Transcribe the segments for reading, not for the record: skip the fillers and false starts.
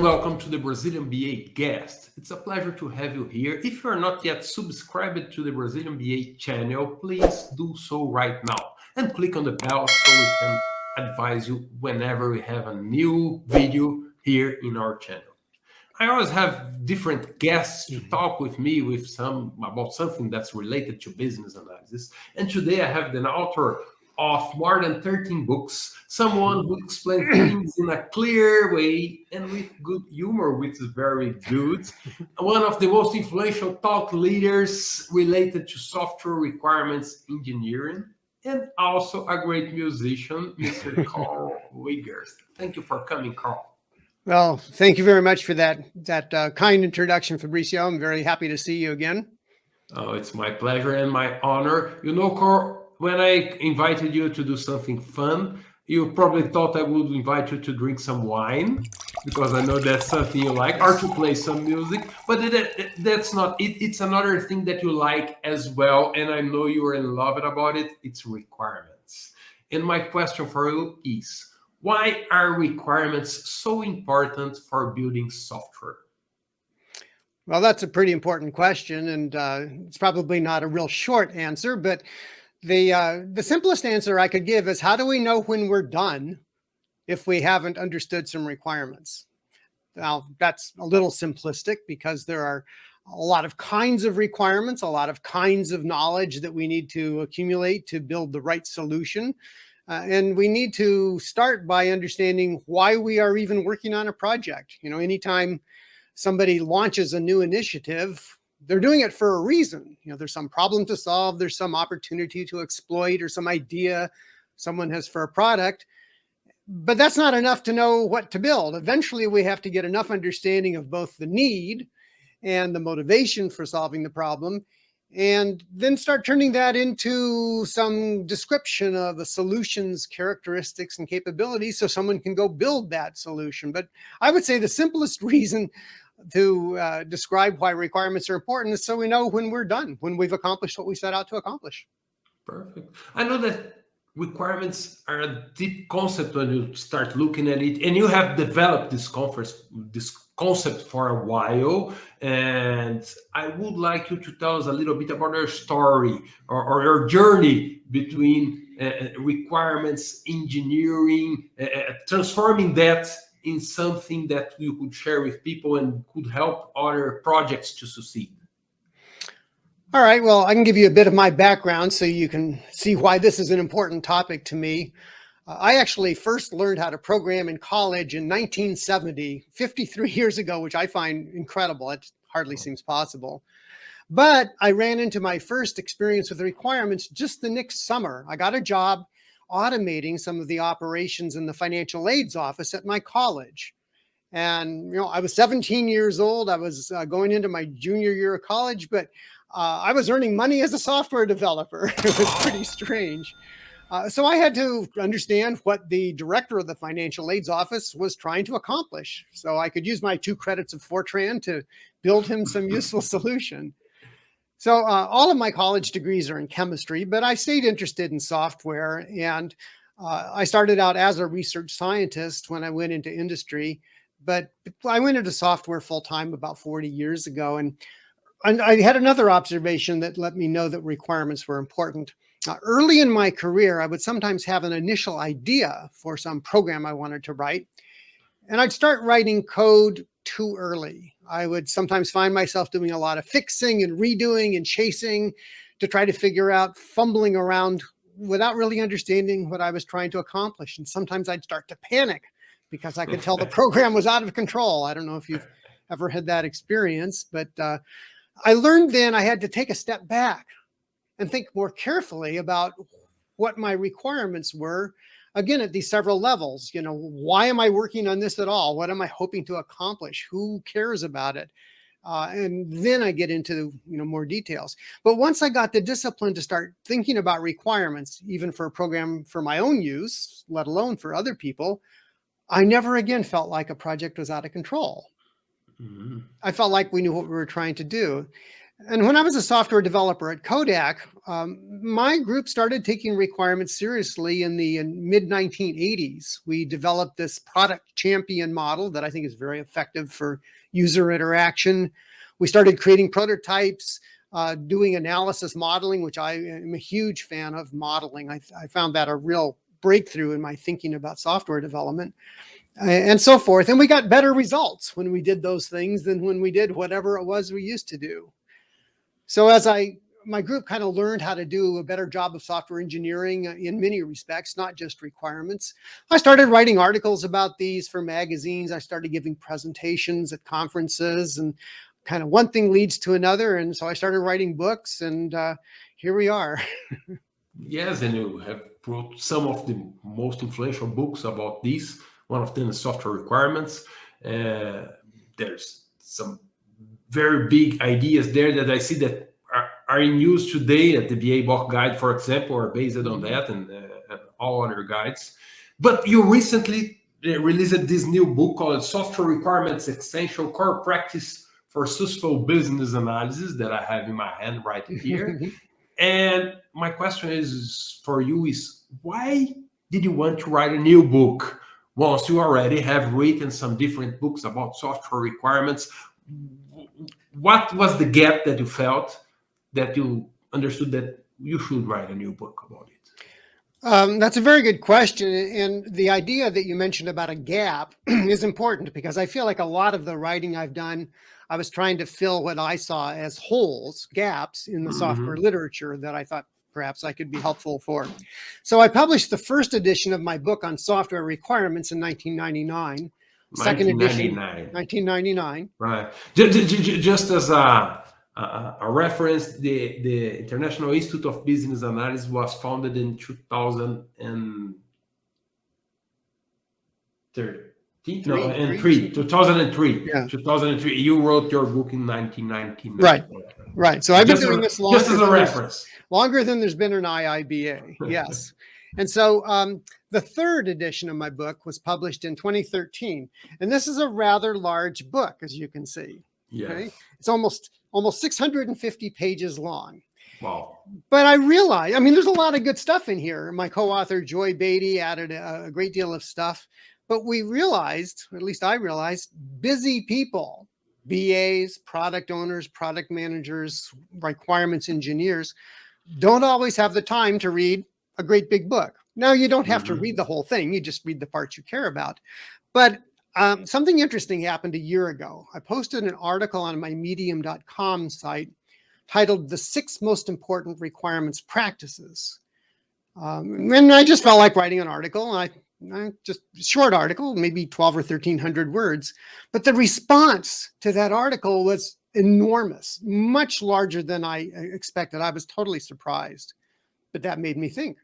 and welcome to the Brazilian BA guest. It's a pleasure to have you here. If you are not yet subscribed to the Brazilian BA channel, please do so right now and click on the bell so we can advise you whenever we have a new video here in our channel. I always have different guests to talk with me about something that's related to business analysis. And today I have the author of more than 13 books, someone who explains things in a clear way and with good humor, which is very good. One of the most influential thought leaders related to software requirements engineering, and also a great musician, Mr. Karl Wiegers. Thank you for coming, Karl. Well, thank you very much for that kind introduction, Fabrício. I'm very happy to see you again. Oh, it's my pleasure and my honor. You know, Karl, when I invited you to do something fun, you probably thought I would invite you to drink some wine, because I know that's something you like, or to play some music. But that's not it. It's another thing that you like as well, and I know you are in love about it. It's requirements. And my question for you is, why are requirements so important for building software? Well, that's a pretty important question, and it's probably not a real short answer, but the simplest answer I could give is, how do we know when we're done if we haven't understood some requirements? Now, that's a little simplistic because there are a lot of kinds of requirements, a lot of kinds of knowledge that we need to accumulate to build the right solution. And we need to start by understanding why we are even working on a project. You know, anytime somebody launches a new initiative, they're doing it for a reason. You know, there's some problem to solve, there's some opportunity to exploit, or some idea someone has for a product. But that's not enough to know what to build. Eventually, we have to get enough understanding of both the need and the motivation for solving the problem, and then start turning that into some description of the solution's characteristics and capabilities so someone can go build that solution. But I would say the simplest reason to describe why requirements are important is so we know when we're done, when we've accomplished what we set out to accomplish. Perfect. I know that requirements are a deep concept when you start looking at it, and you have developed this concept for a while. And I would like you to tell us a little bit about your story or your journey between requirements engineering, transforming that in something that you could share with people and could help other projects to succeed. All right, well, I can give you a bit of my background so you can see why this is an important topic to me. I actually first learned how to program in college in 1970, 53 years ago, which I find incredible. It hardly seems possible. But I ran into my first experience with requirements just the next summer. I got a job automating some of the operations in the financial aids office at my college. And, you know, I was 17 years old. I was going into my junior year of college, but I was earning money as a software developer. It was pretty strange. So I had to understand what the director of the financial aids office was trying to accomplish, so I could use my 2 credits of Fortran to build him some useful solution. So all of my college degrees are in chemistry, but I stayed interested in software. And I started out as a research scientist when I went into industry, but I went into software full-time about 40 years ago. And I had another observation that let me know that requirements were important. Early in my career, I would sometimes have an initial idea for some program I wanted to write, and I'd start writing code too early. I would sometimes find myself doing a lot of fixing and redoing and chasing to try to figure out, fumbling around without really understanding what I was trying to accomplish. And sometimes I'd start to panic because I could tell the program was out of control. I don't know if you've ever had that experience, but I learned then I had to take a step back and think more carefully about what my requirements were, again, at these several levels. You know, why am I working on this at all? What am I hoping to accomplish? Who cares about it? And then I get into, you know, more details. But once I got the discipline to start thinking about requirements, even for a program for my own use, let alone for other people, I never again felt like a project was out of control. I felt like we knew what we were trying to do. And when I was a software developer at Kodak, my group started taking requirements seriously in the mid-1980s. We developed this product champion model that I think is very effective for user interaction. We started creating prototypes, doing analysis modeling, which I am a huge fan of modeling. I found that a real breakthrough in my thinking about software development, and so forth. And we got better results when we did those things than when we did whatever it was we used to do. So as my group kind of learned how to do a better job of software engineering in many respects, not just requirements, I started writing articles about these for magazines. I started giving presentations at conferences, and kind of one thing leads to another. And so I started writing books, and here we are. Yes, and you have wrote some of the most influential books about this. One of them is Software Requirements. There's some very big ideas there that I see that are in use today at the BA Book Guide, for example, are based on that, and all other guides. But you recently released this new book called Software Requirements Essential Core Practice for Successful Business Analysis that I have in my hand right here. And my question is for you is, why did you want to write a new book once you already have written some different books about software requirements? What was the gap that you felt that you understood that you should write a new book about it? That's a very good question. And the idea that you mentioned about a gap is important, because I feel like a lot of the writing I've done, I was trying to fill what I saw as holes, gaps in the software literature that I thought perhaps I could be helpful for. So I published the first edition of my book on software requirements in 1999. Second edition, 1999. Right. Just as a reference, the International Institute of Business Analysis was founded in 2003. 2003. Yeah. 2003. You wrote your book in 1999. Right. So I've been doing this longer. Just as a reference. Longer than there's been an IIBA. Yes. And so the third edition of my book was published in 2013. And this is a rather large book, as you can see. Yes. Okay? It's almost 650 pages long. Wow. But I realized, there's a lot of good stuff in here. My co-author, Joy Beatty, added a great deal of stuff. But we realized, or at least I realized, busy people, BAs, product owners, product managers, requirements engineers, don't always have the time to read a great big book. Now, you don't have to read the whole thing. You just read the parts you care about. But something interesting happened a year ago. I posted an article on my medium.com site titled "The 6 Most Important Requirements Practices." And I just felt like writing an article. And I just a short article, maybe 12 or 1,300 words. But the response to that article was enormous, much larger than I expected. I was totally surprised. But that made me think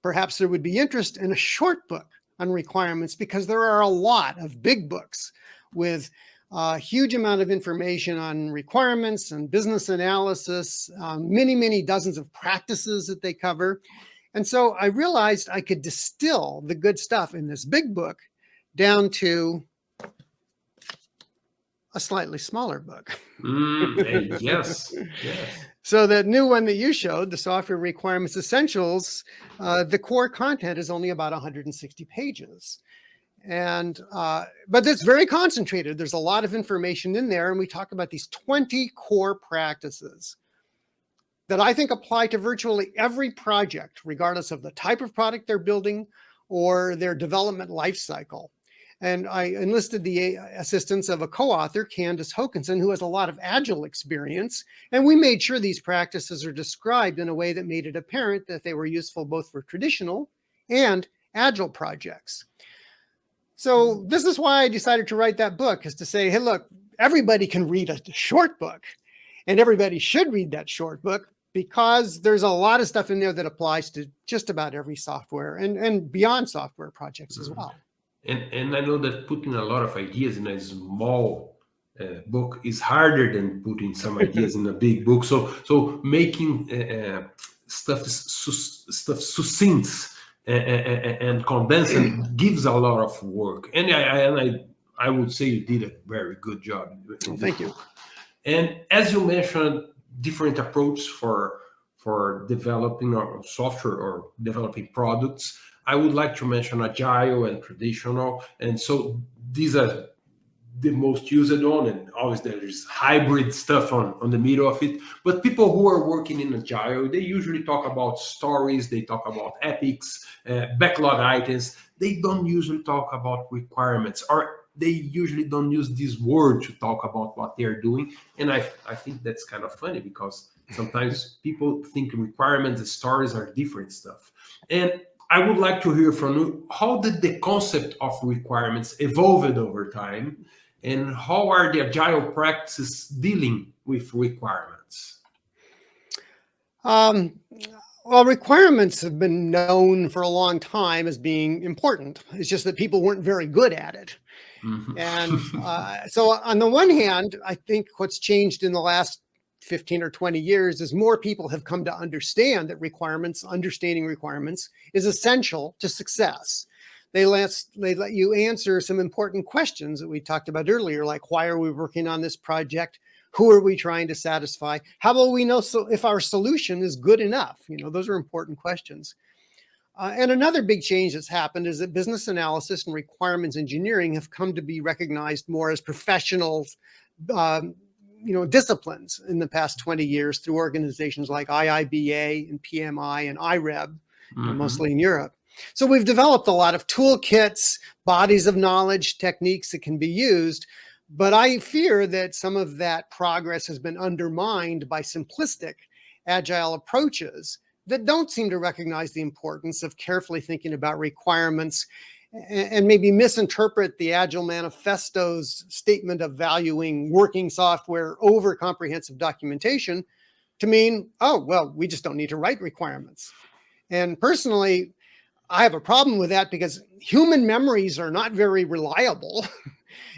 perhaps there would be interest in a short book on requirements, because there are a lot of big books with a huge amount of information on requirements and business analysis, many, many dozens of practices that they cover. And so I realized I could distill the good stuff in this big book down to a slightly smaller book. Yes. So that new one that you showed, the Software Requirements Essentials, the core content is only about 160 pages. And but it's very concentrated. There's a lot of information in there. And we talk about these 20 core practices that I think apply to virtually every project, regardless of the type of product they're building or their development life cycle. And I enlisted the assistance of a co-author, Candace Hokinson, who has a lot of Agile experience. And we made sure these practices are described in a way that made it apparent that they were useful both for traditional and Agile projects. So this is why I decided to write that book, is to say, hey, look, everybody can read a short book, and everybody should read that short book, because there's a lot of stuff in there that applies to just about every software and beyond software projects as well. And I know that putting a lot of ideas in a small book is harder than putting some ideas in a big book. So making stuff succinct and condensing gives a lot of work. And I would say you did a very good job. Thank you. And as you mentioned, different approach for developing or software or developing products. I would like to mention agile and traditional, and so these are the most used on, and always there is hybrid stuff on the middle of it. But people who are working in agile, they usually talk about stories, they talk about epics, backlog items. They don't usually talk about requirements, or they usually don't use this word to talk about what they're doing. And I think that's kind of funny, because sometimes people think requirements and stories are different stuff. And I would like to hear from you, how did the concept of requirements evolved over time, and how are the agile practices dealing with requirements? Um, well, requirements have been known for a long time as being important. It's just that people weren't very good at it. And so on the one hand, I think what's changed in the last 15 or 20 years is more people have come to understand that understanding requirements is essential to success. They let you answer some important questions that we talked about earlier, like why are we working on this project? Who are we trying to satisfy? How will we know if our solution is good enough? Those are important questions. And another big change that's happened is that business analysis and requirements engineering have come to be recognized more as professional, disciplines in the past 20 years through organizations like IIBA and PMI and IREB, mostly in Europe. So we've developed a lot of toolkits, bodies of knowledge, techniques that can be used. But I fear that some of that progress has been undermined by simplistic agile approaches that don't seem to recognize the importance of carefully thinking about requirements, and maybe misinterpret the Agile Manifesto's statement of valuing working software over comprehensive documentation to mean, oh, well, we just don't need to write requirements. And personally, I have a problem with that, because human memories are not very reliable.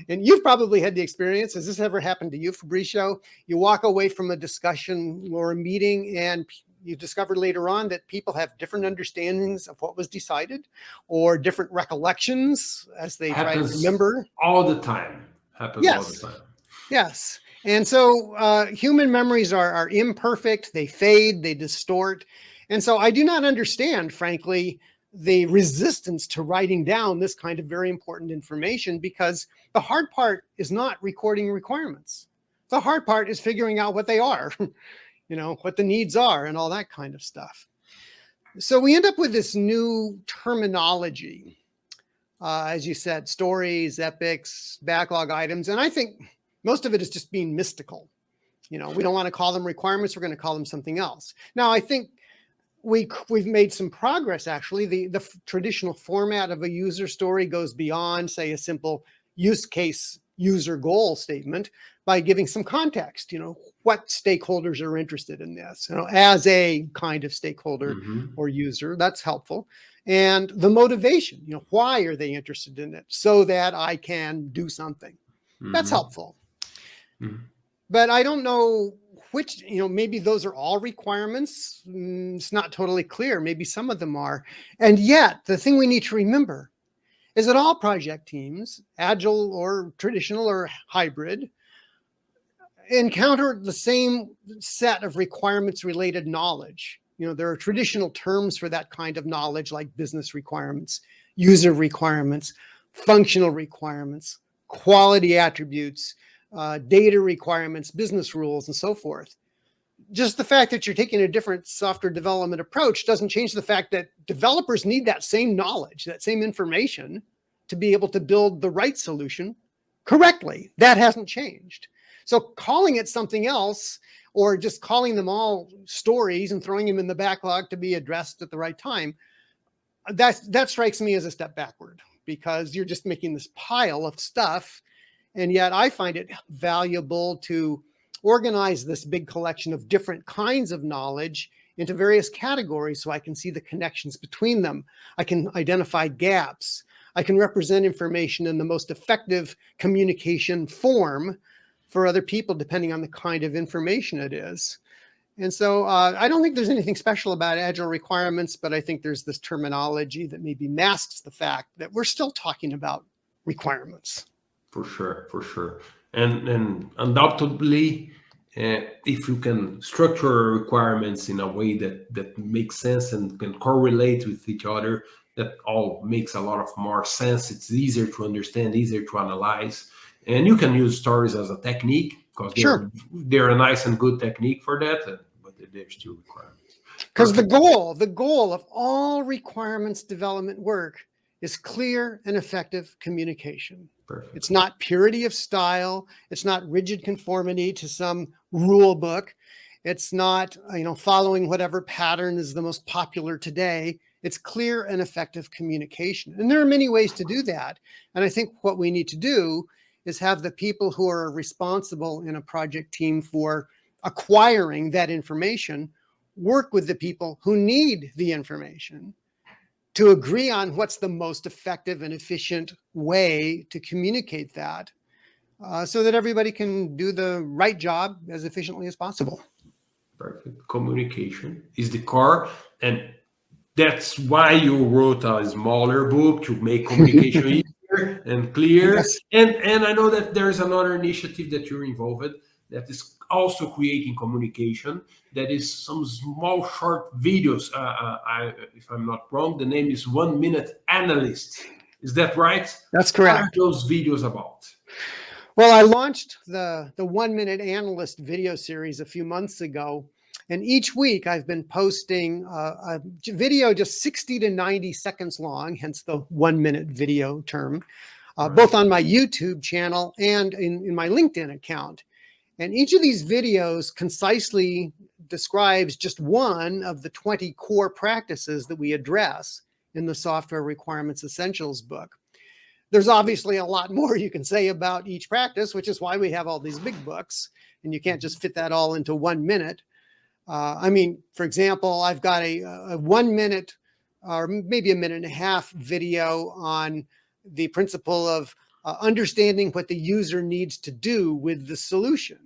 And you've probably had the experience. Has this ever happened to you, Fabrício? You walk away from a discussion or a meeting and you discover later on that people have different understandings of what was decided, or different recollections as they try to remember. All the time. Happens all the time. Yes. And so human memories are imperfect. They fade, they distort. And so I do not understand, frankly, the resistance to writing down this kind of very important information, because the hard part is not recording requirements. The hard part is figuring out what they are, what the needs are and all that kind of stuff. So we end up with this new terminology, as you said, stories, epics, backlog items. And I think most of it is just being mystical. We don't want to call them requirements. We're going to call them something else. Now, I think we've made some progress, actually. The traditional format of a user story goes beyond, say, a simple use case user goal statement by giving some context, what stakeholders are interested in this, as a kind of stakeholder or user. That's helpful. And the motivation, why are they interested in it? So that I can do something. That's helpful. But I don't know which, maybe those are all requirements. It's not totally clear. Maybe some of them are. And yet, the thing we need to remember is that all project teams, agile or traditional or hybrid, encounter the same set of requirements-related knowledge. There are traditional terms for that kind of knowledge, like business requirements, user requirements, functional requirements, quality attributes, data requirements, business rules, and so forth. Just the fact that you're taking a different software development approach doesn't change the fact that developers need that same knowledge, that same information, to be able to build the right solution correctly. That hasn't changed. So calling it something else, or just calling them all stories and throwing them in the backlog to be addressed at the right time, that strikes me as a step backward, because you're just making this pile of stuff. And yet I find it valuable to organize this big collection of different kinds of knowledge into various categories so I can see the connections between them. I can identify gaps. I can represent information in the most effective communication form for other people, depending on the kind of information it is. And so I don't think there's anything special about agile requirements, but I think there's this terminology that maybe masks the fact that we're still talking about requirements. For sure. And undoubtedly, if you can structure requirements in a way that makes sense and can correlate with each other, that all makes a lot of more sense. It's easier to understand, easier to analyze, and you can use stories as a technique because Sure. they're a nice and good technique for that, but they're still requirements. Because the goal of all requirements development work is clear and effective communication. Perfect. It's not purity of style. It's not rigid conformity to some rule book. It's not, following whatever pattern is the most popular today. It's clear and effective communication. And there are many ways to do that. And I think what we need to do is have the people who are responsible in a project team for acquiring that information work with the people who need the information to agree on what's the most effective and efficient way to communicate that, so that everybody can do the right job as efficiently as possible. Perfect. Communication is the core, and that's why you wrote a smaller book to make communication easier and clear. Yes. And I know that there's another initiative that you're involved in that is also creating communication. That is some small short videos. If I'm not wrong, the name is 1 Minute Analyst. Is that right? That's correct. What are those videos about? Well, I launched the 1 Minute Analyst video series a few months ago. And each week I've been posting a video just 60 to 90 seconds long, hence the 1 minute video term, both on my YouTube channel and in my LinkedIn account. And each of these videos concisely describes just one of the 20 core practices that we address in the Software Requirements Essentials book. There's obviously a lot more you can say about each practice, which is why we have all these big books, and you can't just fit that all into 1 minute. For example, I've got a 1 minute or maybe a minute and a half video on the principle of understanding what the user needs to do with the solution,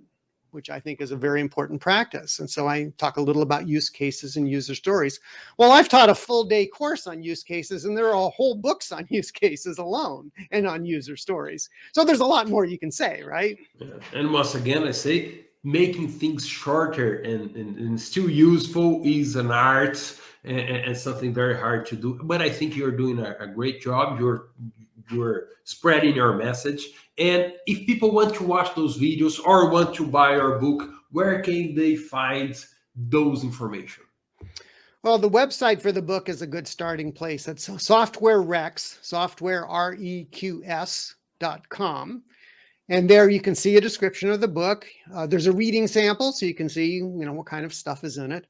which I think is a very important practice. And so I talk a little about use cases and user stories. Well, I've taught a full day course on use cases, and there are whole books on use cases alone and on user stories. So there's a lot more you can say, right? Yeah. And once again, I say, making things shorter and still useful is an art and something very hard to do. But I think you're doing a great job. You're spreading your message. And if people want to watch those videos or want to buy your book, where can they find those information? Well, the website for the book is a good starting place. It's softwarereqs.com. And there you can see a description of the book. There's a reading sample, so you can see, what kind of stuff is in it.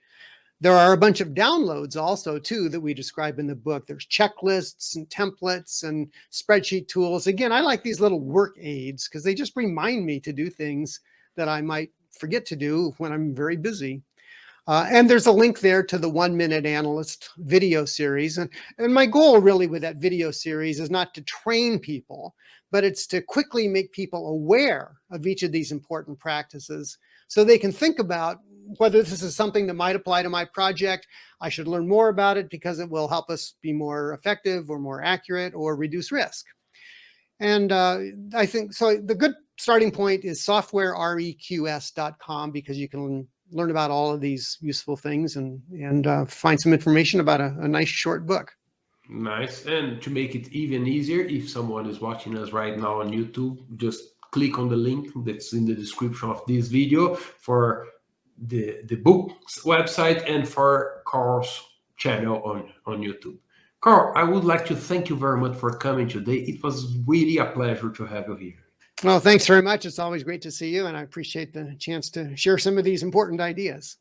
There are a bunch of downloads also, too, that we describe in the book. There's checklists and templates and spreadsheet tools. Again, I like these little work aids because they just remind me to do things that I might forget to do when I'm very busy. And there's a link there to the 1 Minute Analyst video series. And my goal really with that video series is not to train people, but it's to quickly make people aware of each of these important practices so they can think about whether this is something that might apply to my project. I should learn more about it because it will help us be more effective or more accurate or reduce risk. And I think so. The good starting point is softwarereqs.com because you can learn about all of these useful things and find some information about a nice short book. Nice. And to make it even easier, if someone is watching us right now on YouTube, just click on the link that's in the description of this video for the book's website and for Karl's channel on YouTube. Karl, I would like to thank you very much for coming today. It was really a pleasure to have you here. Well, thanks very much. It's always great to see you, and I appreciate the chance to share some of these important ideas.